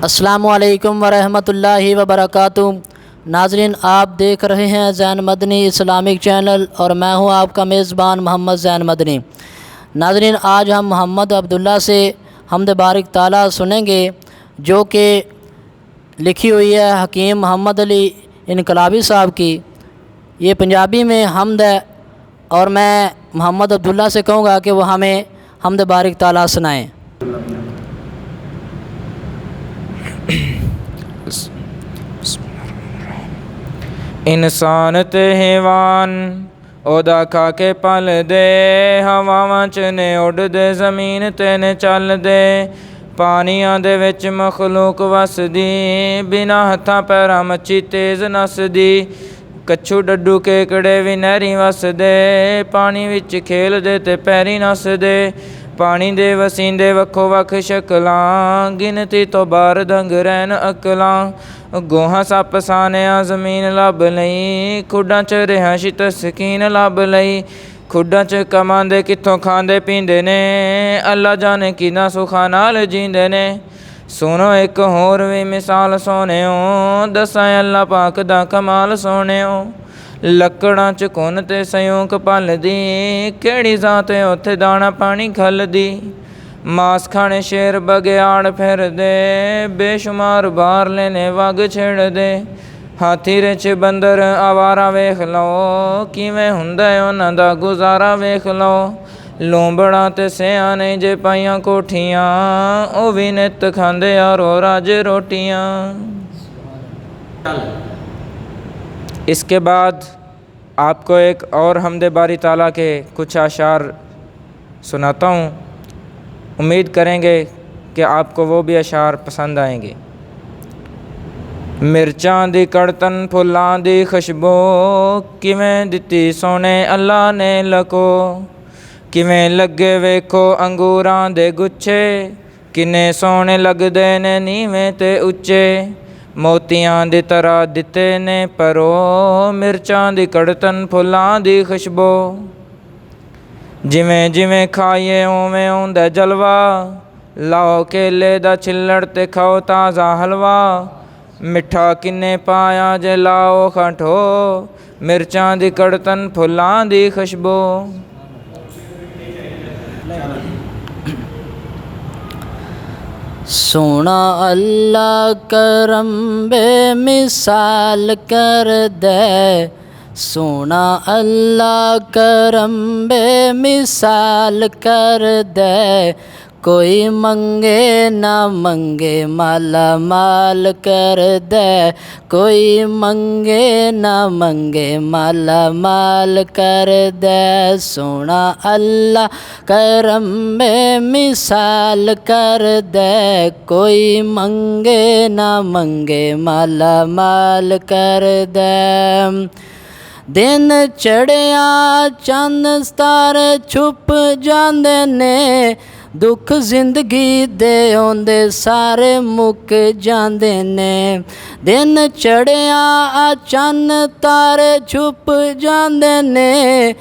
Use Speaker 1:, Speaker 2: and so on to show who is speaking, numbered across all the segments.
Speaker 1: السلام علیکم ورحمۃ اللہ وبرکاتہ۔ ناظرین، آپ دیکھ رہے ہیں زین مدنی اسلامک چینل اور میں ہوں آپ کا میزبان محمد زین مدنی۔ ناظرین، آج ہم محمد عبداللہ سے حمد بارک تعالیٰ سنیں گے جو کہ لکھی ہوئی ہے حکیم محمد علی انقلابی صاحب کی۔ یہ پنجابی میں حمد ہے اور میں محمد عبداللہ سے کہوں گا کہ وہ ہمیں حمد بارک تعالیٰ سنائیں۔
Speaker 2: انسان تے حیوان اودا کھا کے پل دے، ہواواں چ نے اڈ دے، زمین تے نے چل دے، پانیاں دے وچ مخلوق وسدی، بنا ہتھاں پیراں مچھی تیز نسدی، کچھو ڈڈو کیکڑے وی نہری وسدے، پانی وچ کھیل دے تے پیری نسدے، پانی دے وسیندے وکھو وکھ شکلاں، گنتی تو بار دنگ رہن اکلاں، گوہاں سپ سانیاں زمین لب لئی، کھڈاں چ رہائش تسکین لب لئی، کھڈاں چ کماندے کتھوں کھاندے پیندے نے، اللہ جانے کِنّاں سکھاں نال جیندے نے۔ سنو ایک ہور وی مثال سونیوں، دساں اللہ پاک دا کمال سونیوں، لکڑاں چ کن تے سیونک پلدی، کیڑی ذات اوتھے دانا پانی کھلدی، ماس کھانے شیر بگیاڑ پھردے، بے شمار بار لینے وگ چھڑ دے، ہاتھی رچ بندر آوارا ویکھ لو، کیویں ہوندا ہے انہاں دا گزارا ویکھ لو، لومبڑاں تے سیانے جے پائیاں کوٹھیاں، او وی نت کھاندے یارو راج روٹیاں۔ اس کے بعد آپ کو ایک اور حمد باری تعالیٰ کے کچھ اشعار سناتا ہوں، امید کریں گے کہ آپ کو وہ بھی اشعار پسند آئیں گے۔ مرچاں دی کڑتن پھلاں دی خوشبو، کیویں دتی سونے اللہ نے لکو، کیویں لگے ویکھو انگوراں دے گچھے، کنے سونے لگدے نے نیویں تے اچے، موتیاں دی طرح دتے نے پرو، مرچاں دی کڑتن پھلاں دی خوشبو، جویں جویں کھائیے اوویں اوندا جلوہ، لاؤ کیلے دا چھلڑ تے کھاؤ تازہ حلوہ، مٹھا کنے پایا جے لاؤ کھانٹو، مرچاں دی کڑتن پھلاں دی خوشبو۔
Speaker 1: سونا اللہ کرم بے مثال کر دے، سونا اللہ کرم بے مثال کر دے، کوئی منگے نہ منگے مالا مال کر دے، کوئی منگے نہ منگے مالا مال کر دے، سونا اللہ کرم بے مثال کر دے، کوئی منگے نہ منگے مالا مال کر دے۔ دن چڑھیا چند ستارے چھپ جاندے نے، دکھ زندگی دے اوندے سارے مک جاندے نے، دن چڑھیا چند تارے چھپ جاندے نے،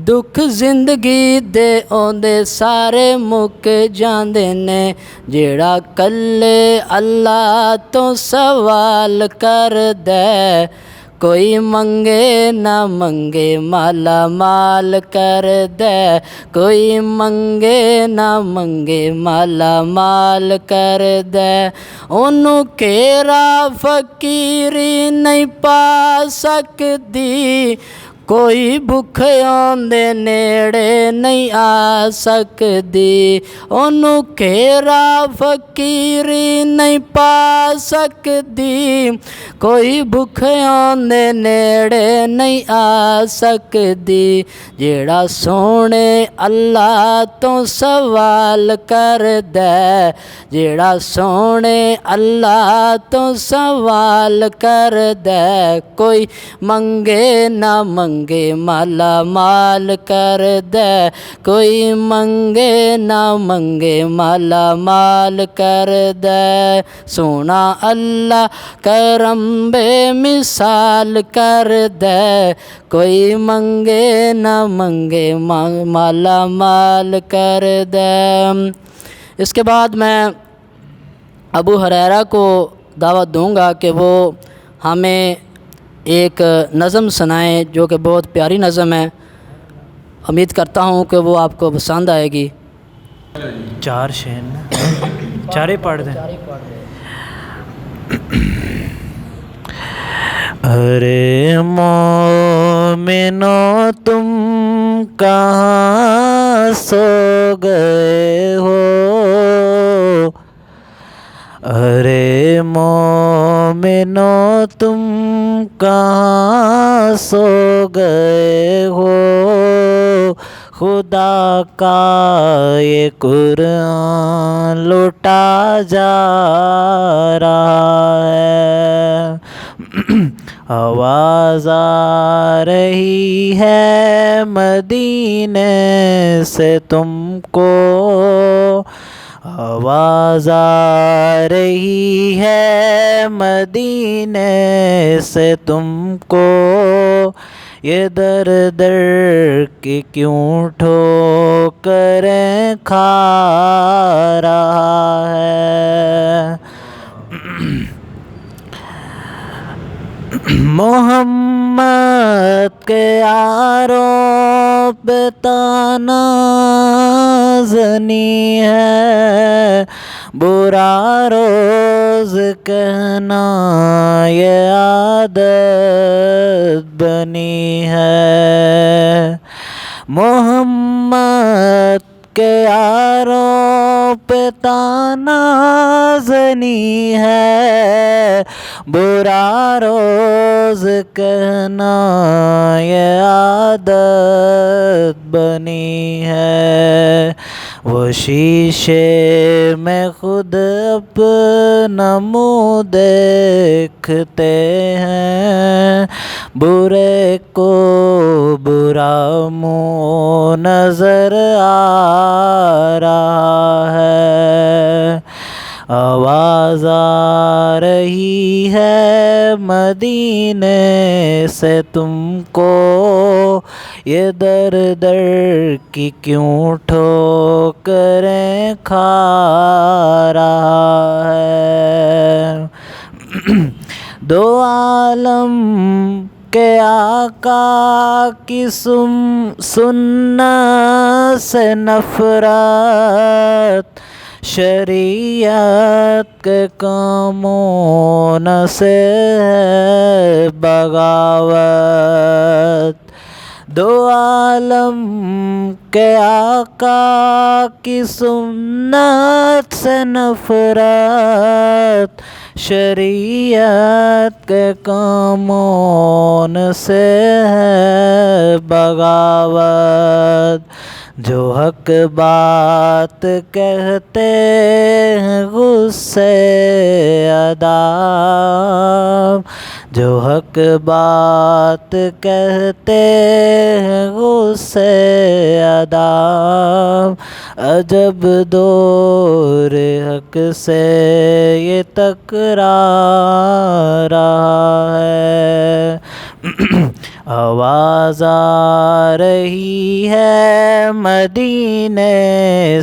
Speaker 1: دکھ زندگی دے اوندے سارے مک جاندے نے، جیڑا کلے اللہ تو سوال کر دے، کوئی منگے نہ منگے مالا مال کر دے، کوئی منگے نہ منگے مالا مال کر دے، انہوں کیرا فقیری نہیں پا سکدی، کوئی بھکھیاں دے نیڑے نہیں آ سکدی، انہوں کیرا فقیری نہیں پا سکدی، کوئی بھکھیاں دے نیڑے نہیں آ سکدی، جیڑا سونے اللہ تو سوال کر دے، جیڑا سونے اللہ تو سوال کر دے، کوئی منگے نہ منگے مالا مال کر دے، کوئی منگے نہ منگے مالا مال کر دے، سونا اللہ کرم بے مثال کر دے، کوئی منگے نہ منگے مالا مال کر دے۔ اس کے بعد میں ابو ہریرہ کو دعوت دوں گا کہ وہ ہمیں ایک نظم سنائیں جو کہ بہت پیاری نظم ہے. امید کرتا ہوں کہ وہ آپ کو پسند آئے گی.
Speaker 3: 4 شین چارے پڑھ دیں. ارے مومنو تم کہاں سو گئے ہو، ارے مومنو تم کہاں سو گئے ہو، خدا کا یہ قرآن لوٹا جا رہا ہے. آواز آ رہی ہے مدینے سے تم کو، آواز آ رہی ہے مدینے سے تم کو، یہ در در کی کیوں ٹھوکریں کھا رہا ہے. محمد کے یاروں پہ طعنہ زنی ہے، برا روز کہنا یہ عادت بنی ہے. محمد کے یاروں پہ طعنہ زنی ہے، برا روز کہنا یہ عادت بنی ہے. وہ شیشے میں خود اپنا منہ دیکھتے ہیں، برے کو برا منہ نظر آ رہا ہے. آواز آ رہی ہے مدینے سے تم کو، یہ در در کی کیوں ٹھوکریں کھا رہا ہے. دو عالم کے آقا کی سنت سے نفرت، شریعت کے کاموں سے ہے بغاوت. دو عالم کے آقا کی سنت سے نفرت، شریعت کے کاموں سے ہے بغاوت. جو حق بات کہتے ہیں غصے عذاب، جو حق بات کہتے ہیں غصے عذاب، عجب دور حق سے یہ ٹکرا رہا ہے. آواز آ رہی ہے مدینے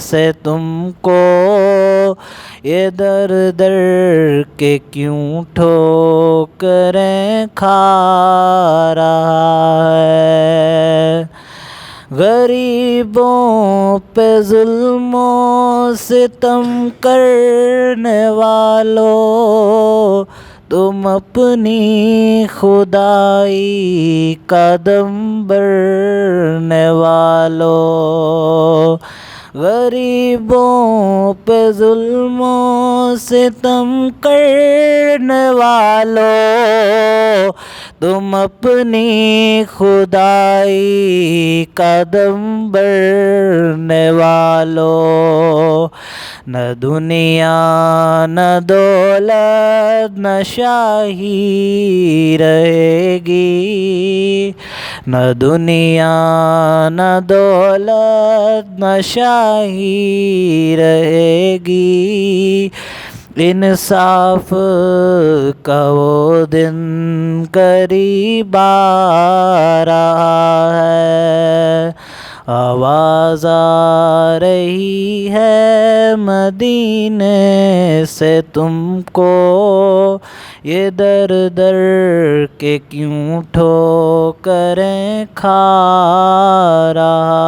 Speaker 3: سے تم کو، یہ در در کے کیوں ٹھوکریں کھا رہا ہے. غریبوں پہ ظلم و ستم کرنے والوں، تم اپنی خدائی قدم بڑھنے والوں. غریبوں پہ ظلم و ستم کرنے والوں، تم اپنی خدائی قدم بڑھنے والوں. نہ دنیا نہ دولت نہ شاہی رہے گی، نہ دنیا نہ دولت نہ شاہی رہے گی. انصاف کا وہ دن قریب آ رہا ہے. آواز آ رہی ہے مدینے سے تم کو، یہ در در کے کیوں ٹھوکریں کھا رہا